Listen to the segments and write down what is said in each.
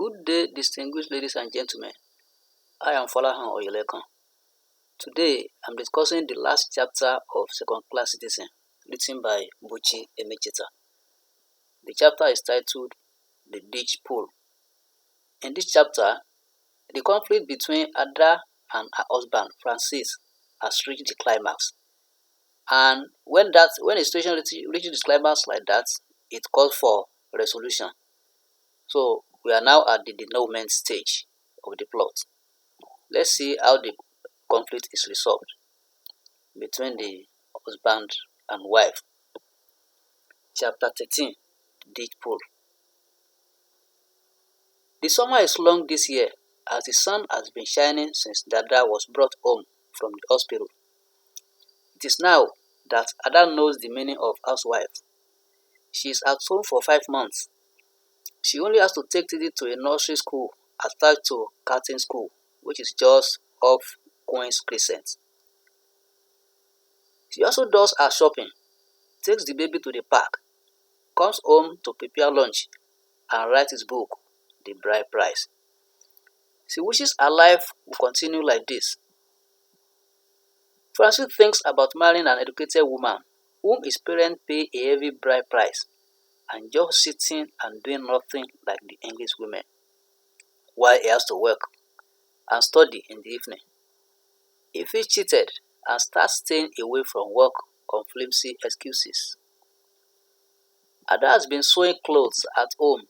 Good day, distinguished ladies and gentlemen. I am Falahan Oyelekan. Today, I'm discussing the last chapter of Second Class Citizen, written by Buchi Emecheta. The chapter is titled The Ditch Pool. In this chapter, the conflict between Adah and her husband, Francis, has reached the climax. And when a situation reaches the climax like that, it calls for resolution. So, we are now at the denouement stage of the plot. Let's see how the conflict is resolved between the husband and wife. Chapter 13, Ditch Pool. The summer is long this year as the sun has been shining since Dada was brought home from the hospital. It is now that Ada knows the meaning of housewife. She is at home for 5 months. She only has to take Titi to a nursery school attached to Curtin School, which is just off Queen's Crescent. She also does her shopping, takes the baby to the park, comes home to prepare lunch, and write his book, The Bride Price. She wishes her life would continue like this. Francis thinks about marrying an educated woman whom his parents pay a heavy bride price and just sitting and doing nothing like the English women, while he has to work and study in the evening. He feels cheated and starts staying away from work on flimsy excuses. Ada has been sewing clothes at home.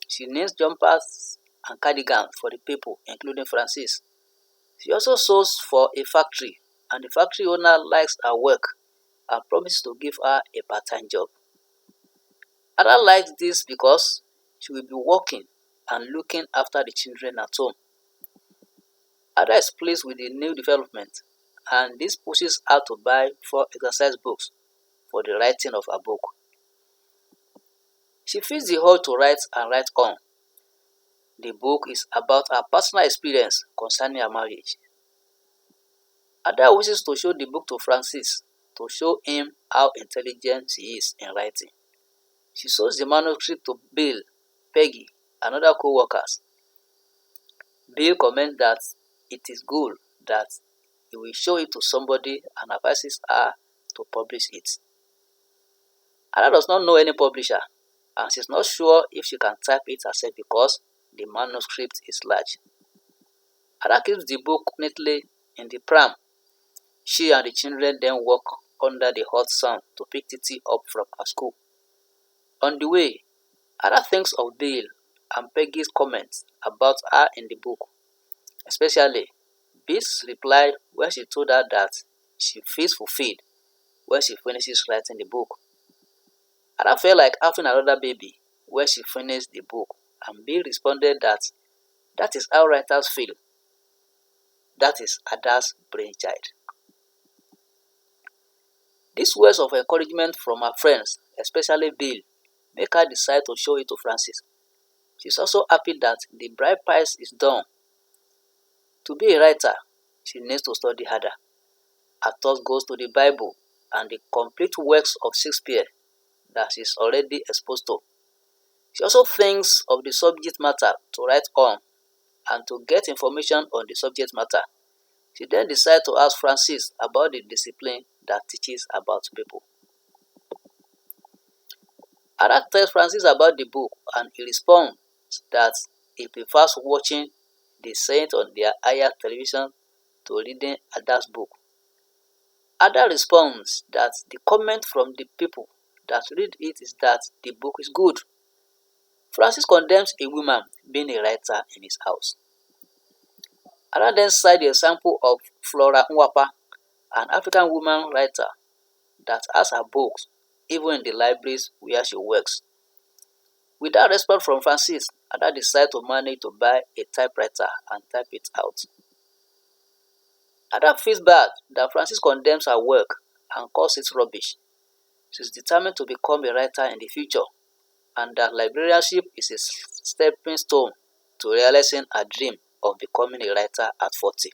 She knits jumpers and cardigans for the people, including Francis. She also sews for a factory, and the factory owner likes her work and promises to give her a part-time job. Ada likes this because she will be working and looking after the children at home. Ada is pleased with the new development, and this pushes her to buy 4 exercise books for the writing of her book. She feels the urge to write and write on. The book is about her personal experience concerning her marriage. Ada wishes to show the book to Francis to show him how intelligent she is in writing. She shows the manuscript to Bill, Peggy, and other co-workers. Bill comments that it is good, that he will show it to somebody and advises her to publish it. Ada does not know any publisher, and she is not sure if she can type it herself because the manuscript is large. Ada keeps the book neatly in the pram. She and the children then walk under the hot sun to pick Titi up from her school. On the way, Ada thinks of Bill and Peggy's comments about her in the book, especially Bill's reply when she told her that she feels fulfilled when she finishes writing the book. Ada felt like having another baby when she finished the book, and Bill responded that that is how writers feel. That is Ada's brainchild. These words of encouragement from her friends, especially Bill, make her decide to show it to Francis. She is also happy that the bride price is done. To be a writer, she needs to study harder. Her thought goes to the Bible and the complete works of Shakespeare that she is already exposed to. She also thinks of the subject matter to write on and to get information on the subject matter. She then decides to ask Francis about the discipline that teaches about people. Ada tells Francis about the book, and he responds that he prefers watching the Saint on their higher television to reading Ada's book. Ada responds that the comment from the people that read it is that the book is good. Francis condemns a woman being a writer in his house. Ada then cites the example of Flora Nwapa, an African woman writer that has her books even in the libraries where she works. Without response from Francis, Ada decides to manage to buy a typewriter and type it out. Ada feels bad that Francis condemns her work and calls it rubbish. She is determined to become a writer in the future, and that librarianship is a stepping stone to realizing her dream of becoming a writer at 40.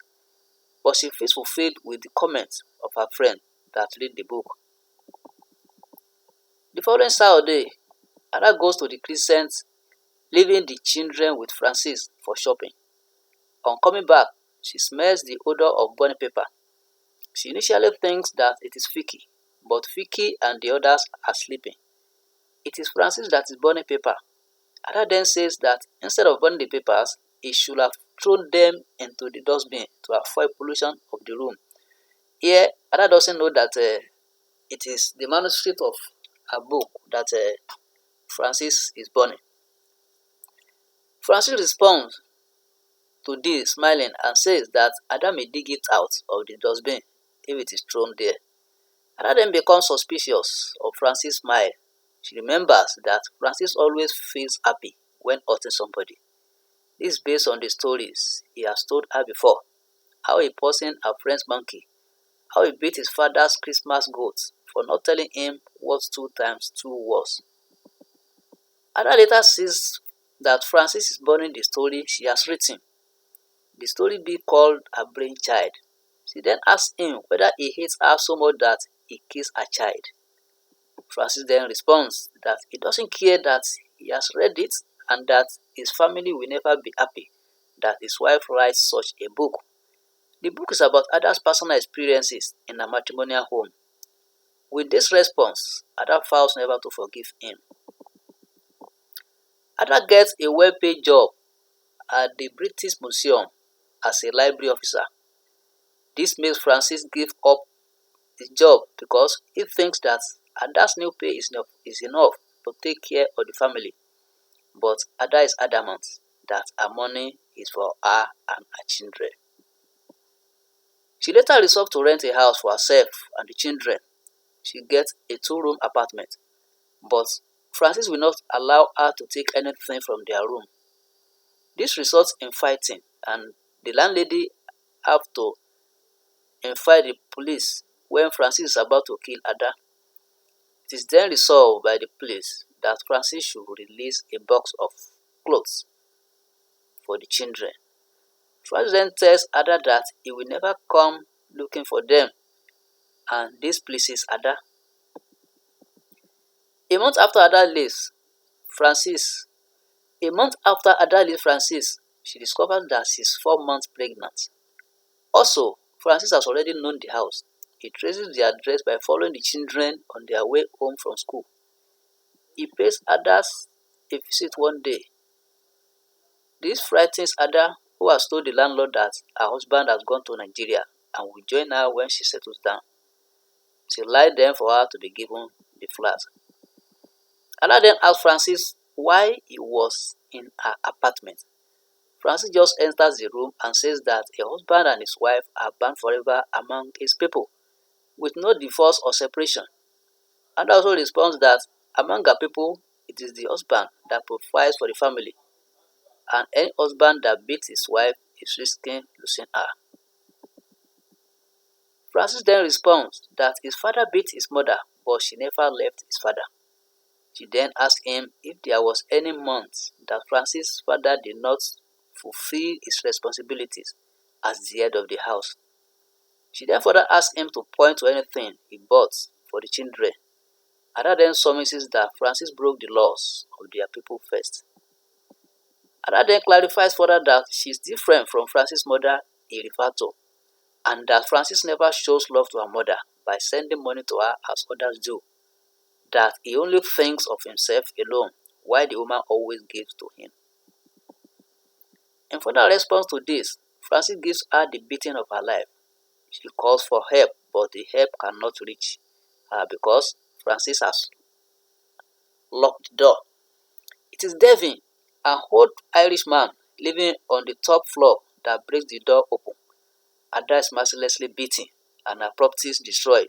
But she feels fulfilled with the comments of her friend that read the book. The following Saturday, Ada goes to the Crescent leaving the children with Francis for shopping. On coming back, she smells the odor of burning paper. She initially thinks that it is Vicky, but Vicky and the others are sleeping. It is Francis that is burning paper. Ada then says that instead of burning the papers, he should have thrown them into the dustbin to avoid pollution of the room. Here, Ada doesn't know that it is the manuscript of a book that Francis is burning. Francis responds to this smiling and says that Ada may dig it out of the dustbin if it is thrown there. Ada then becomes suspicious of Francis' smile. She remembers that Francis always feels happy when hurting somebody. This is based on the stories he has told her before. How he poisoned a friend's monkey. How he beat his father's Christmas goat for not telling him what 2 times 2 was. Ada later sees that Francis is burning the story she has written. The story be called her brainchild. She then asks him whether he hates her so much that he kills her child. Francis then responds that he doesn't care that he has read it and that his family will never be happy that his wife writes such a book. The book is about Ada's personal experiences in a matrimonial home. With this response, Ada vows never to forgive him. Ada gets a well-paid job at the British Museum as a library officer. This makes Francis give up his job because he thinks that Ada's new pay is enough to take care of the family. But Ada is adamant that her money is for her and her children. She later resolves to rent a house for herself and the children. She gets a 2-room apartment, but Francis will not allow her to take anything from their room. This results in fighting, and the landlady have to invite the police when Francis is about to kill Ada. It is then resolved by the police that Francis should release a box of clothes for the children. Francis then tells Ada that he will never come looking for them, and this pleases Ada. A month after Ada leaves Francis, she discovers that she's 4 months pregnant. Also, Francis has already known the house. He traces the address by following the children on their way home from school. He pays Ada a visit one day. This frightens Ada, who has told the landlord that her husband has gone to Nigeria and will join her when she settles down. She lied then for her to be given the flat. Ada then asks Francis why he was in her apartment. Francis just enters the room and says that her husband and his wife are bound forever among his people, with no divorce or separation. And also responds that among her people, it is the husband that provides for the family, and any husband that beats his wife is risking losing her. Francis then responds that his father beat his mother, but she never left his father. She then asks him if there was any month that Francis' father did not fulfill his responsibilities as the head of the house. She then further asks him to point to anything he bought for the children. Ada then surmises that Francis broke the laws of their people first. Ada then clarifies further that she is different from Francis' mother he referred to, and that Francis never shows love to her mother by sending money to her as others do, that he only thinks of himself alone while the woman always gives to him. In further response to this, Francis gives her the beating of her life. She calls for help, but the help cannot reach her because Francis has locked the door. It is Devin, an old Irish man living on the top floor, that breaks the door open. Ada is mercilessly beaten and her properties destroyed.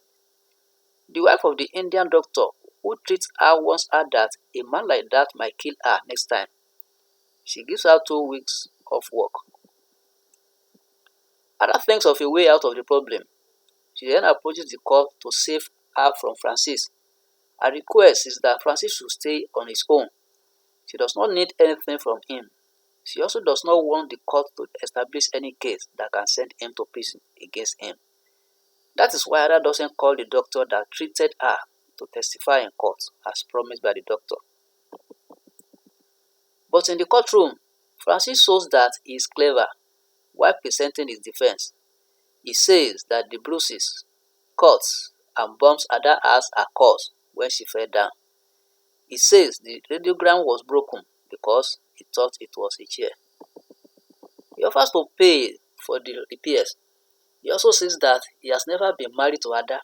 The wife of the Indian doctor who treats her warns her that a man like that might kill her next time. She gives her 2 weeks of work. Ada thinks of a way out of the problem. She then approaches the court to save her from Francis. Her request is that Francis should stay on his own. She does not need anything from him. She also does not want the court to establish any case that can send him to prison against him. That is why Ada doesn't call the doctor that treated her to testify in court as promised by the doctor. But in the courtroom, Francis shows that he is clever while presenting his defense. He says that the bruises, cuts, and bumps Adah has are caused when she fell down. He says the radiogram was broken because he thought it was a chair. He offers to pay for the repairs. He also says that he has never been married to Adah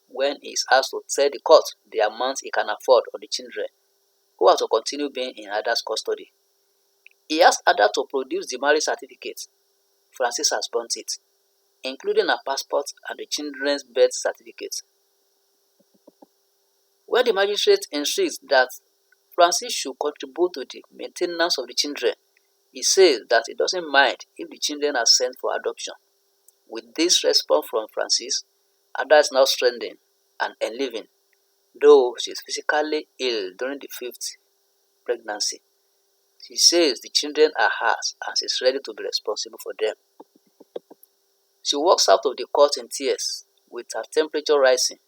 when he is asked to tell the court the amount he can afford on the children, who are to continue being in Adah's custody. He asked Adah to produce the marriage certificate. Francis has burnt it, including her passport and the children's birth certificate. When the magistrate insists that Francis should contribute to the maintenance of the children, he says that he doesn't mind if the children are sent for adoption. With this response from Francis, Adah is now stranded and living, though she is physically ill during the 5th pregnancy. She says the children are hers and she is ready to be responsible for them. She walks out of the court in tears, with her temperature rising.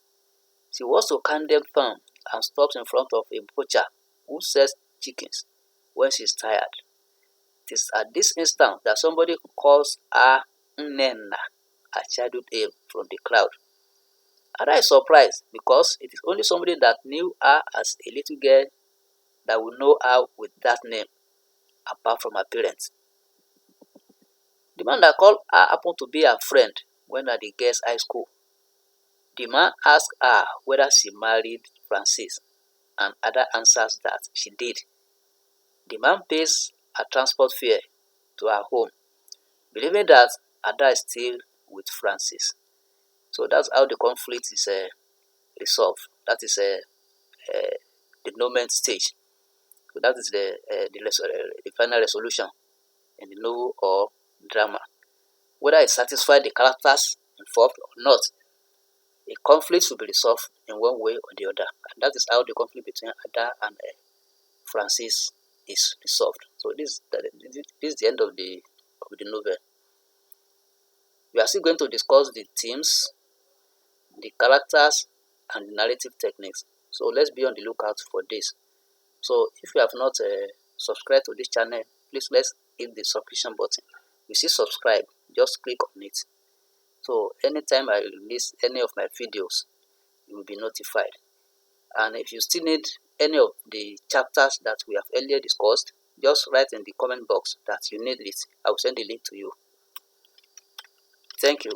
She wants to calm them firm and stops in front of a butcher who sells chickens when she is tired. It is at this instant that somebody calls her Nnenna, her childhood name, from the crowd. Adah is surprised because it is only somebody that knew her as a little girl that will know her with that name, apart from her parents. The man that called her happened to be her friend when at the girls' high school. The man asked her whether she married Francis, and Adah answers that she did. The man pays her transport fare to her home, believing that Adah is still with Francis. So that's how the conflict is resolved. That is the denouement stage. So that is the final resolution in the novel or drama. Whether it satisfies the characters involved or not, a conflict will be resolved in one way or the other. And that is how the conflict between Adah and Francis is resolved. So this is the end of the novel. We are still going to discuss the themes, the characters, and the narrative techniques. So let's be on the lookout for this. So if you have not subscribed to this channel, please let's hit the subscription button. You see subscribe, just click on it. So anytime I release any of my videos, you will be notified. And if you still need any of the chapters that we have earlier discussed, just write in the comment box that you need it. I will send the link to you. Thank you.